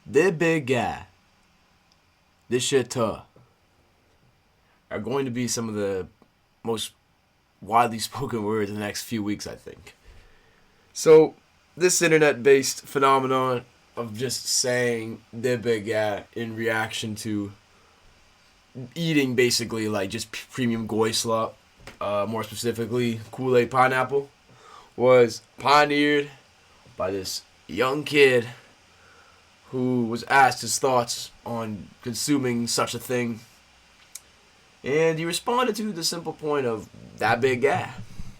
The big guy, this shit tough, are going to be some of the most widely spoken words in the next few weeks, I think. So, this internet based phenomenon of just saying the big guy in reaction to eating basically like just premium goy slop, more specifically Kool-Aid pineapple, was pioneered by this young kid who was asked his thoughts on consuming such a thing. And he responded to the simple point of that big guy,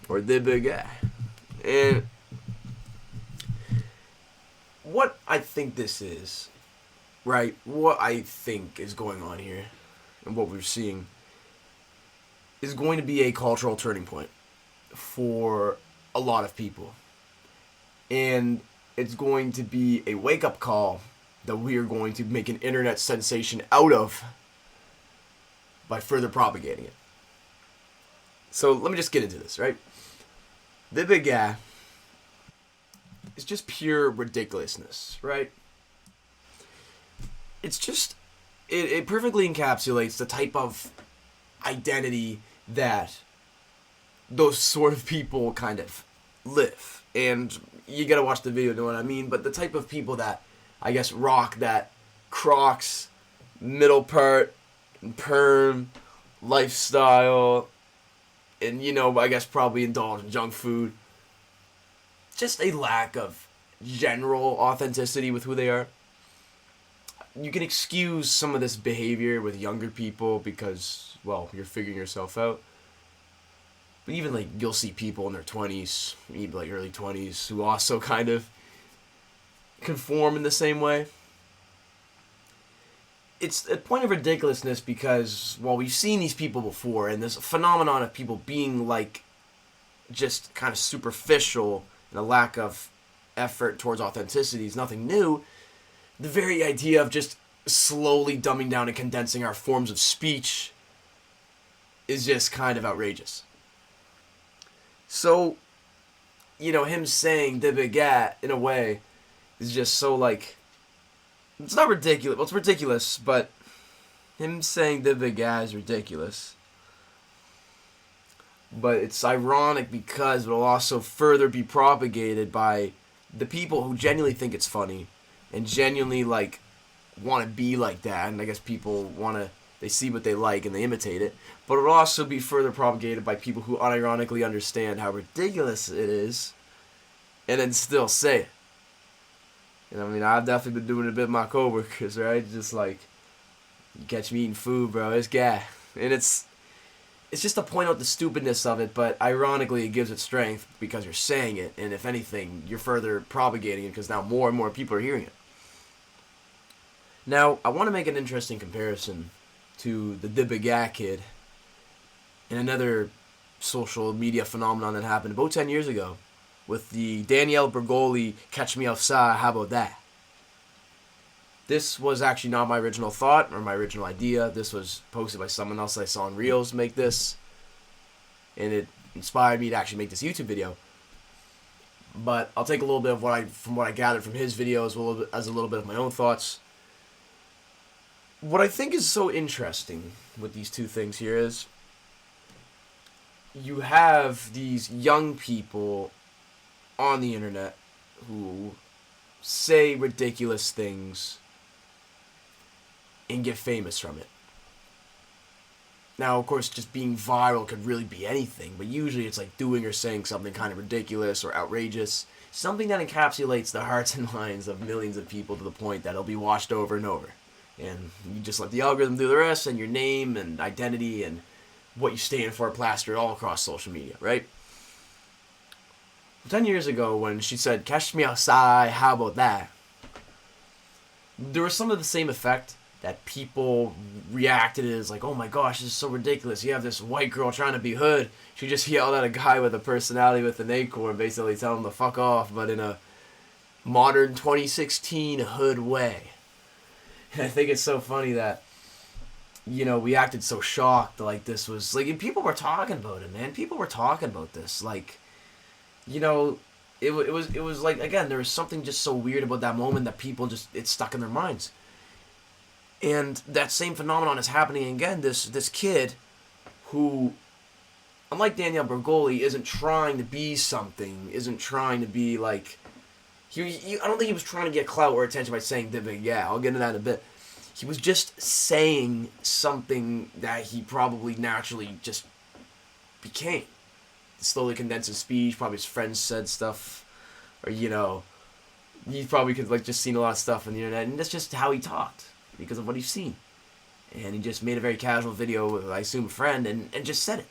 or the big guy. And what I think this is, right, what I think is going on here, and what we're seeing, is going to be a cultural turning point for a lot of people. And it's going to be a wake-up call that we are going to make an internet sensation out of by further propagating it. So let me just get into this, right? The big guy is just pure ridiculousness, right? It's just, it perfectly encapsulates the type of identity that those sort of people kind of live. And you gotta watch the video to know what I mean, but the type of people that, I guess, rock that Crocs, middle part, perm, lifestyle, and, you know, I guess probably indulge in junk food. Just a lack of general authenticity with who they are. You can excuse some of this behavior with younger people because, well, you're figuring yourself out. But even, like, you'll see people in their 20s, even, like, early 20s, who also kind of conform in the same way. It's a point of ridiculousness because, well, we've seen these people before, and this phenomenon of people being, like, just kind of superficial and a lack of effort towards authenticity is nothing new. The very idea of just slowly dumbing down and condensing our forms of speech is just kind of outrageous. So, you know, him saying the big guy, in a way, is just so, like, it's not ridiculous. Well, it's ridiculous, but him saying the big guy is ridiculous. But it's ironic because it'll also further be propagated by the people who genuinely think it's funny and genuinely, like, want to be like that. And I guess people want to, they see what they like and they imitate it. But it'll also be further propagated by people who unironically understand how ridiculous it is and then still say it. And I mean, I've definitely been doing it a bit with my coworkers, right? Just like, you catch me eating food, bro, it's guy. And it's just to point out the stupidness of it, but ironically it gives it strength because you're saying it, and if anything, you're further propagating it because now more and more people are hearing it. Now, I want to make an interesting comparison to the Dibiga kid and another social media phenomenon that happened about 10 years ago with the Danielle Bergoli Catch Me Outside, How About That? This was actually not my original thought or my original idea. This was posted by someone else I saw on Reels make this, and it inspired me to actually make this YouTube video. But I'll take a little bit of what I gathered from his videos as a little bit of my own thoughts. What I think is so interesting with these two things here is you have these young people on the internet who say ridiculous things and get famous from it. Now, of course, just being viral could really be anything, but usually it's like doing or saying something kind of ridiculous or outrageous, something that encapsulates the hearts and minds of millions of people to the point that it'll be watched over and over. And you just let the algorithm do the rest, and your name and identity and what you stand for plastered all across social media, right? 10 years ago, when she said, "Catch me outside, how about that?" there was some of the same effect that people reacted as like, "Oh my gosh, this is so ridiculous. You have this white girl trying to be hood. She just yelled at a guy with a personality with an acorn, basically telling him to fuck off, but in a modern 2016 hood way." And I think it's so funny that, you know, we acted so shocked like this was, like, and people were talking about it, man. People were talking about this. Like, you know, it was like, again, there was something just so weird about that moment that people just, it stuck in their minds. And that same phenomenon is happening again. This kid who, unlike Daniel Bergoli, isn't trying to be something, isn't trying to be like, I don't think he was trying to get clout or attention by saying the big yeah. I'll get into that in a bit. He was just saying something that he probably naturally just became. Slowly condensed his speech. Probably his friends said stuff, or he probably could like just seen a lot of stuff on the internet, and that's just how he talked because of what he's seen. And he just made a very casual video with, I assume, a friend, and just said it.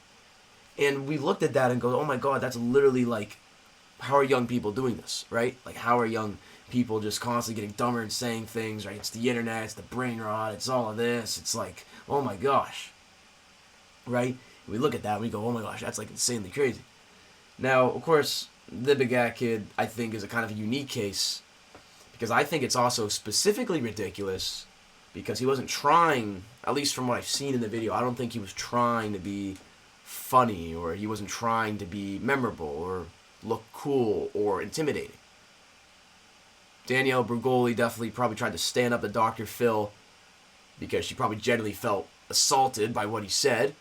And we looked at that and go, oh my god, that's literally like, how are young people doing this, right? Like, how are young people just constantly getting dumber and saying things, right? It's the internet, it's the brain rot, it's all of this. It's like, oh my gosh, right? And we look at that and we go, oh my gosh, that's like insanely crazy. Now, of course, the Big Gat Kid, I think, is a kind of a unique case, because I think it's also specifically ridiculous because he wasn't trying, at least from what I've seen in the video, I don't think he was trying to be funny, or he wasn't trying to be memorable or look cool or intimidating. Danielle Bregoli definitely probably tried to stand up to Dr. Phil because she probably genuinely felt assaulted by what he said.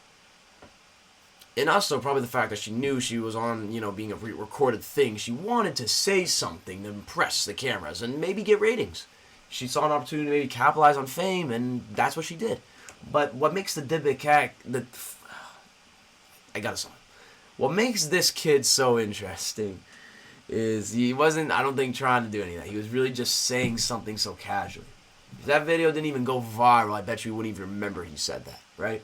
And also probably the fact that she knew she was on, being a recorded thing. She wanted to say something to impress the cameras and maybe get ratings. She saw an opportunity to maybe capitalize on fame, and that's what she did. But what makes the Dibbick Cat... I got a song. What makes this kid so interesting is he wasn't, I don't think, trying to do any of that. He was really just saying something so casually. If that video didn't even go viral, I bet you wouldn't even remember he said that, right?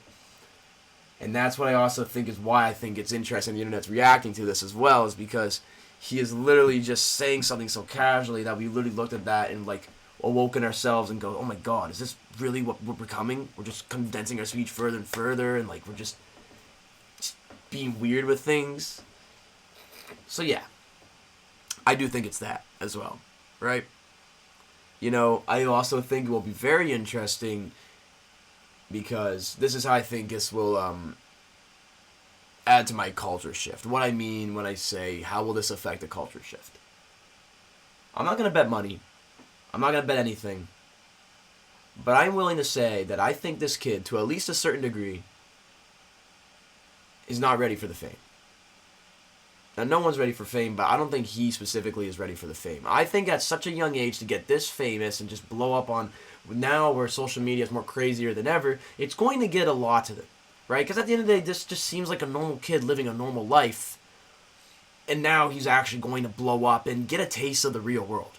And that's what I also think is why I think it's interesting the internet's reacting to this as well, is because he is literally just saying something so casually that we literally looked at that and like awoken ourselves and go, oh my god, is this really what we're becoming? We're just condensing our speech further and further, and like we're just being weird with things. So yeah, I do think it's that as well, right? I also think it will be very interesting because this is how I think this will add to my culture shift. What I mean when I say, how will this affect the culture shift? I'm not going to bet money. I'm not going to bet anything. But I'm willing to say that I think this kid, to at least a certain degree, is not ready for the fame. Now, no one's ready for fame, but I don't think he specifically is ready for the fame. I think at such a young age to get this famous and just blow up on, now where social media is more crazier than ever, it's going to get a lot to them, right? Because at the end of the day, this just seems like a normal kid living a normal life, and now he's actually going to blow up and get a taste of the real world.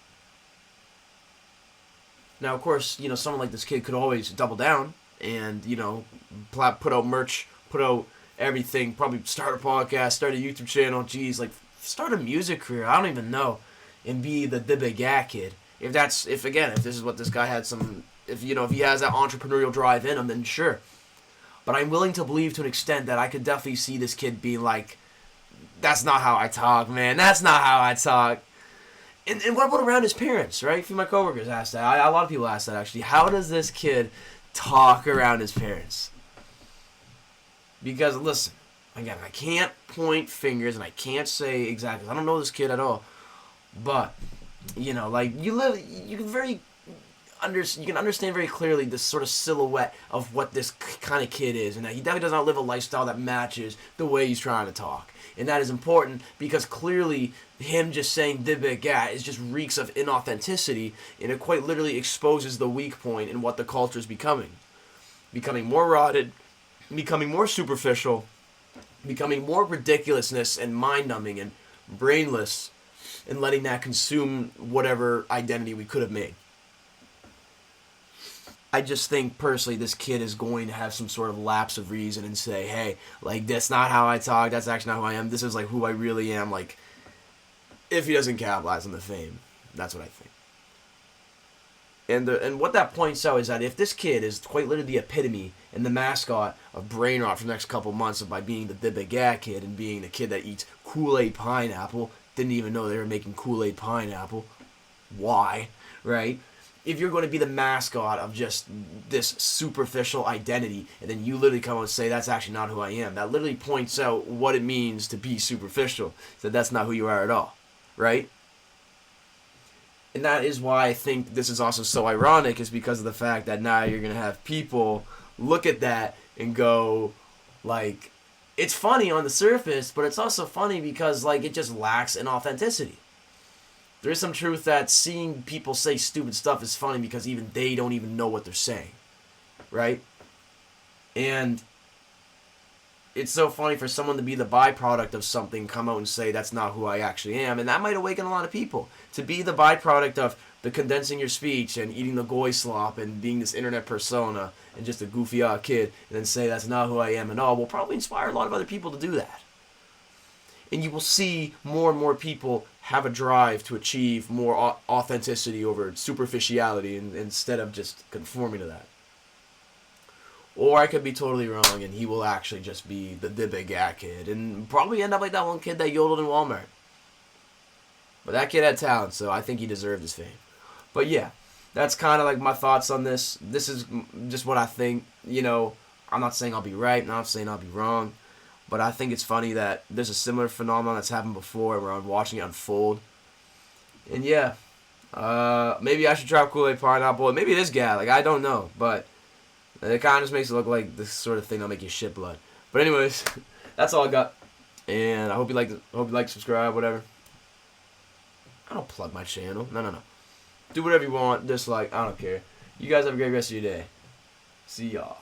Now, of course, someone like this kid could always double down and, put out merch, put out everything, probably start a podcast, start a YouTube channel, start a music career, I don't even know, and be the Big Gat Kid. If this is what this guy had if he has that entrepreneurial drive in him, then sure. But I'm willing to believe to an extent that I could definitely see this kid being like, that's not how I talk, man, that's not how I talk. And what about around his parents, right? A few of my coworkers asked that. A lot of people asked that, actually. How does this kid talk around his parents? Because, listen, again, I can't point fingers and I can't say exactly. I don't know this kid at all. But, you can understand very clearly this sort of silhouette of what this kind of kid is. And that he definitely does not live a lifestyle that matches the way he's trying to talk. And that is important because clearly him just saying the Big Gat is just reeks of inauthenticity, and it quite literally exposes the weak point in what the culture is becoming. Becoming more rotted, becoming more superficial, becoming more ridiculousness and mind-numbing and brainless, and letting that consume whatever identity we could have made. I just think, personally, this kid is going to have some sort of lapse of reason and say, hey, like, that's not how I talk, that's actually not who I am, this is, like, who I really am, like, if he doesn't capitalize on the fame. That's what I think. And what that points out is that if this kid is quite literally the epitome and the mascot of brain rot for the next couple months by being the Big Gat Kid and being the kid that eats Kool-Aid pineapple, didn't even know they were making Kool-Aid pineapple, why, right? If you're going to be the mascot of just this superficial identity, and then you literally come out and say, that's actually not who I am, that literally points out what it means to be superficial, that that's not who you are at all. right? And that is why I think this is also so ironic, is because of the fact that now you're going to have people look at that and go, like, it's funny on the surface, but it's also funny because, like, it just lacks in authenticity. There is some truth that seeing people say stupid stuff is funny because even they don't even know what they're saying, right? And it's so funny for someone to be the byproduct of something, come out and say that's not who I actually am, and that might awaken a lot of people. To be the byproduct of the condensing your speech and eating the goy slop and being this internet persona and just a goofy kid, and then say that's not who I am and all, will probably inspire a lot of other people to do that. And you will see more and more people have a drive to achieve more authenticity over superficiality instead of just conforming to that. Or I could be totally wrong, and he will actually just be the big gay kid, and probably end up like that one kid that yodeled in Walmart. But that kid had talent, so I think he deserved his fame. But yeah, that's kind of like my thoughts on this. This is just what I think. You know, I'm not saying I'll be right, I'm not saying I'll be wrong, but I think it's funny that there's a similar phenomenon that's happened before, where I'm watching it unfold. And yeah, maybe I should drop Kool-Aid Pineapple. Maybe it is gay. Like, I don't know, but it kind of just makes it look like this sort of thing that'll make you shit blood. But anyways, that's all I got. And I hope you like, subscribe, whatever. I don't plug my channel. No. Do whatever you want. Dislike. I don't care. You guys have a great rest of your day. See y'all.